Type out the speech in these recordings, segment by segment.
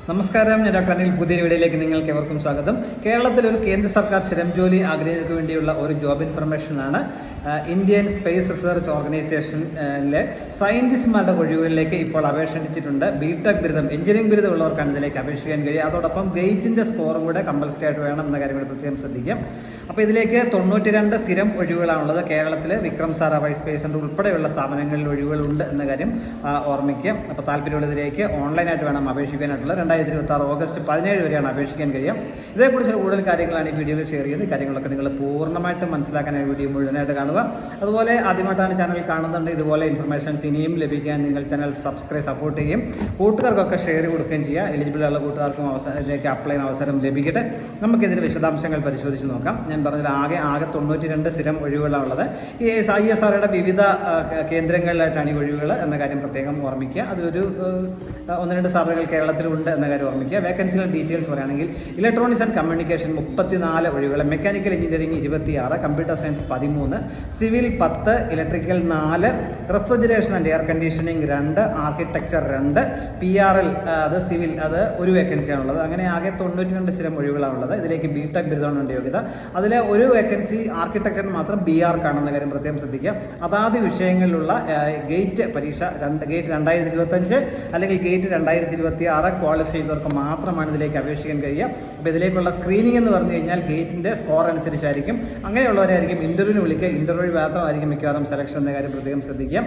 നമസ്കാരം, ഞാൻ ഡോക്ടർ അനിൽ. പുതിയ വീഡിയോയിലേക്ക് നിങ്ങൾക്ക് എവർക്കും സ്വാഗതം. കേരളത്തിൽ ഒരു കേന്ദ്ര സർക്കാർ സ്ഥിരം ജോലി ആഗ്രഹിക്കുന്നതിന് വേണ്ടിയുള്ള ഒരു ജോബ് ഇൻഫർമേഷനാണ്. ഇന്ത്യൻ സ്പേസ് റിസർച്ച് ഓർഗനൈസേഷനിലെ സയൻറ്റിസ്റ്റുമാരുടെ ഒഴിവുകളിലേക്ക് ഇപ്പോൾ അപേക്ഷ ക്ഷണിച്ചിട്ടുണ്ട്. ബിടെക് ബിരുദം, എഞ്ചിനീയറിംഗ് ബിരുദം ഉള്ളവർക്കാണ് ഇതിലേക്ക് അപേക്ഷിക്കാൻ കഴിയുക. അതോടൊപ്പം ഗേറ്റിൻ്റെ സ്കോറും കൂടെ കമ്പൽസറി ആയിട്ട് വേണം എന്ന കാര്യം കൂടി പ്രത്യേകം ശ്രദ്ധിക്കാം. അപ്പോൾ ഇതിലേക്ക് 92 സ്ഥിരം ഒഴിവുകളാണുള്ളത്. കേരളത്തിൽ വിക്രം സാരാഭായ് സ്പേസ് സെൻ്റർ ഉൾപ്പെടെയുള്ള സ്ഥാപനങ്ങളിൽ ഒഴിവുകളുണ്ട് എന്ന കാര്യം ഓർമ്മിക്കുക. അപ്പോൾ താല്പര്യമുള്ളതിലേക്ക് ഓൺലൈനായിട്ട് വേണം അപേക്ഷിക്കാനായിട്ടുള്ളത്. 2026 ഓഗസ്റ്റ് 17 വരെയാണ് അപേക്ഷിക്കാൻ കഴിയുക. ഇതേക്കുറിച്ചുള്ള കൂടുതൽ കാര്യങ്ങളാണ് ഈ വീഡിയോയിൽ ഷെയർ ചെയ്യുന്നത്. കാര്യങ്ങളൊക്കെ നിങ്ങൾ പൂർണ്ണമായിട്ടും മനസ്സിലാക്കാനായി വീഡിയോ മുഴുവനായിട്ട് കാണുക. അതുപോലെ ആദ്യമായിട്ടാണ് ചാനൽ കാണുന്നുണ്ട്, ഇതുപോലെ ഇൻഫർമേഷൻസ് ഇനിയും ലഭിക്കാൻ നിങ്ങൾ ചാനൽ സപ്പോർട്ട് ചെയ്യും, കൂട്ടുകാർക്കൊക്കെ ഷെയർ കൊടുക്കുകയും ചെയ്യുക. എലിജിബിളുള്ള കൂട്ടുകാർക്കും ഇതിലേക്ക് അപ്ലൈ ചെയ്യാൻ അവസരം ലഭിക്കട്ടെ. നമുക്കിതിൻ്റെ വിശദാംശങ്ങൾ പരിശോധിച്ച് നോക്കാം. ഞാൻ പറഞ്ഞത് ആകെ 92 സ്ഥിരം ഒഴിവുകളാണുള്ളത്. ഈ ISROയുടെ വിവിധ കേന്ദ്രങ്ങളിലായിട്ടാണ് ഈ ഒഴിവുകൾ എന്ന കാര്യം പ്രത്യേകം ഓർമ്മിക്കുക. അതിലൊരു 1-2 സ്ഥാപനങ്ങൾ കേരളത്തിലുണ്ട് എന്ന കാര്യം ഓർമ്മിക്കുക. വേക്കൻസികൾ ഡീറ്റെയിൽസ് പറയുകയാണെങ്കിൽ ഇലക്ട്രോണിക്സ് ആൻഡ് കമ്മ്യൂണിക്കേഷൻ 34 ഒഴിവുകൾ, mechanical engineering 26, computer science 13, civil 10, electrical 4, refrigeration and air conditioning 2, architecture 2, PRL അത് സിവിൽ അത് ഒരു വേക്കൻസിയാണുള്ളത്. അങ്ങനെ ആകെ 92 സ്ഥിരം ഒഴിവുകളാണുള്ളത്. ഇതിലേക്ക് ബിടെക് ബിരുദമാണ് യോഗ്യത. അതിലെ ഒരു വേക്കൻസി ആർക്കിടെക്ചറിന് മാത്രം BR കാണുന്ന കാര്യം പ്രത്യേകം ശ്രദ്ധിക്കുക. അതാത് വിഷയങ്ങളിലുള്ള ഗേറ്റ് പരീക്ഷ ഗേറ്റ് 2025 അല്ലെങ്കിൽ ഗേറ്റ് 2026 ക്വാളിഫൈ ചെയ്തവർക്ക് മാത്രമാണ് ഇതിലേക്ക് അപേക്ഷിക്കാൻ കഴിയുക. അപ്പോൾ ഇതിലേക്കുള്ള സ്ക്രീനിങ് എന്ന് പറഞ്ഞു കഴിഞ്ഞാൽ ഗേറ്റിൻ്റെ സ്കോർ അനുസരിച്ചായിരിക്കും. അങ്ങനെയുള്ളവരായിരിക്കും ഇൻ്റർവ്യൂവിന് വിളിക്കുക. ഇൻ്റർവ്യൂ മാത്രമായിരിക്കും മിക്കവാറും സെലക്ഷൻ എന്ന കാര്യം പ്രത്യേകം ശ്രദ്ധിക്കുക.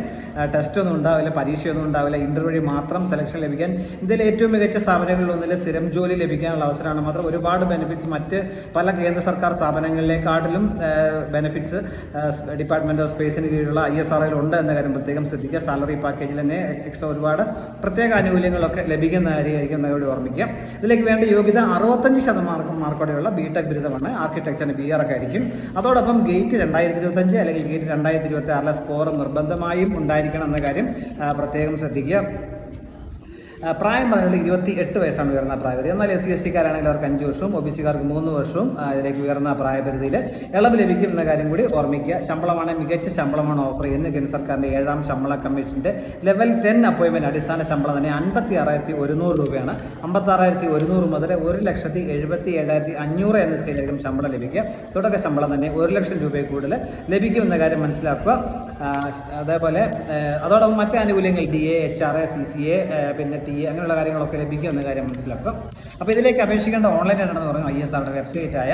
ടെസ്റ്റ് ഒന്നും ഉണ്ടാവില്ല, പരീക്ഷയൊന്നും ഉണ്ടാവില്ല. ഇൻ്റർവ്യൂ മാത്രം സെലക്ഷൻ ലഭിക്കാൻ ഇതിൽ ഏറ്റവും മികച്ച സ്ഥാപനങ്ങളിലൊന്നിൽ സ്ഥിരം ജോലി ലഭിക്കാനുള്ള അവസരമാണ്. മാത്രം ഒരുപാട് ബെനിഫിറ്റ്സ് മറ്റ് പല കേന്ദ്ര സർക്കാർ സ്ഥാപനങ്ങളിലേക്കാട്ടിലും ബെനിഫിറ്റ്സ് ഡിപ്പാർട്ട്മെൻറ്റ് ഓഫ് സ്പേസിന് കീഴിലുള്ള ISROയിൽ ഉണ്ട് എന്ന കാര്യം പ്രത്യേകം ശ്രദ്ധിക്കുക. സാലറി പാക്കേജിൽ തന്നെ ഒരുപാട് പ്രത്യേക ആനുകൂല്യങ്ങളൊക്കെ ലഭിക്കുന്ന കാര്യമായിരിക്കും എന്നോട് ഓർമ്മിക്കുക. ഇതിലേക്ക് വേണ്ട യോഗ്യത 65% മാർക്കോടെയുള്ള ബിടെക് ബിരുദമാണ്. ആർക്കിടെക്ചറിന് BR ഒക്കെ ആയിരിക്കും. അതോടൊപ്പം ഗേറ്റ് 2025 അല്ലെങ്കിൽ ഗേറ്റ് 2026 സ്കോർ നിർബന്ധമായും ഉണ്ടായിരിക്കണം എന്ന കാര്യം പ്രത്യേകം ശ്രദ്ധിക്കുക. പ്രായം പറഞ്ഞുള്ള 28 വയസ്സാണ് ഉയർന്ന പ്രായപരിധി. എന്നാൽ SC/ST അവർക്ക് 5 വർഷവും OBC-കാർക്ക് 3 വർഷവും ഇതിലേക്ക് ഉയർന്ന പ്രായപരിധിയിൽ ഇളവ് ലഭിക്കും എന്ന കാര്യം കൂടി ഓർമ്മിക്കുക. ശമ്പളമാണ് മികച്ച ശമ്പളമാണ് ഓഫർ ചെയ്യുന്നത്. കേന്ദ്ര സർക്കാരിൻ്റെ 7ാം ശമ്പള കമ്മീഷൻ്റെ ലെവൽ 10 അപ്പോയിൻമെൻറ്റ് അടിസ്ഥാന ശമ്പളം തന്നെ 56,100 രൂപയാണ്. 56,100 മുതൽ 1,77,500 എന്ന സ്കെയിലായിരിക്കും ശമ്പളം ലഭിക്കുക. തുടക്ക ശമ്പളം തന്നെ 1 ലക്ഷം രൂപയിൽ കൂടുതൽ ലഭിക്കുമെന്ന കാര്യം മനസ്സിലാക്കുക. അതേപോലെ അതോടൊപ്പം മറ്റ് ആനുകൂല്യങ്ങൾ DA, HRA, CCA, പിന്നെ TA അങ്ങനെയുള്ള കാര്യങ്ങളൊക്കെ ലഭിക്കും എന്ന കാര്യം മനസ്സിലാക്കുക. അപ്പോൾ ഇതിലേക്ക് അപേക്ഷിക്കേണ്ട ഓൺലൈനായിട്ടാണെന്ന് പറയുന്നത് ISROയുടെ വെബ്സൈറ്റായ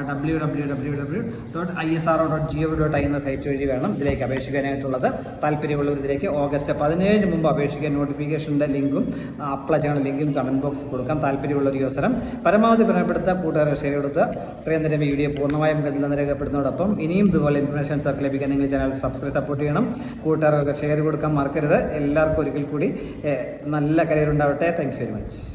www.isro.gov.in എന്ന സൈറ്റ് വഴി വേണം ഇതിലേക്ക് അപേക്ഷിക്കാനായിട്ടുള്ളത്. താല്പര്യമുള്ളവർ ഇതിലേക്ക് ഓഗസ്റ്റ് 17 മുമ്പ് അപേക്ഷിക്കാൻ നോട്ടിഫിക്കേഷൻ്റെ ലിങ്കും അപ്ലൈ ചെയ്യുന്ന ലിങ്കും കമൻറ്റ് ബോക്സിൽ കൊടുക്കാം. താല്പര്യമുള്ളൊരു അവസരം പരമാവധി പ്രയോജനപ്പെടുത്തുക, കൂട്ടുകാരെ ഷെയർ കൊടുക്കുക. ഇത്രയും നേരം വീഡിയോ പൂർണ്ണമായും കണ്ടില്ലെന്ന് രേഖപ്പെടുന്നതോടൊപ്പം ഇനിയും ഇതുപോലെ ഇൻഫർമേഷൻസ് ഒക്കെ ലഭിക്കാൻ നിങ്ങൾ ചാനൽ സപ്പോർട്ട് ചെയ്യണം. കൂട്ടുകാർക്ക് ഷെയർ കൊടുക്കാൻ മറക്കരുത്. എല്ലാവർക്കും ഒരിക്കൽ കൂടി നല്ല കരിയർ ഉണ്ടാവട്ടെ. Thank you very much.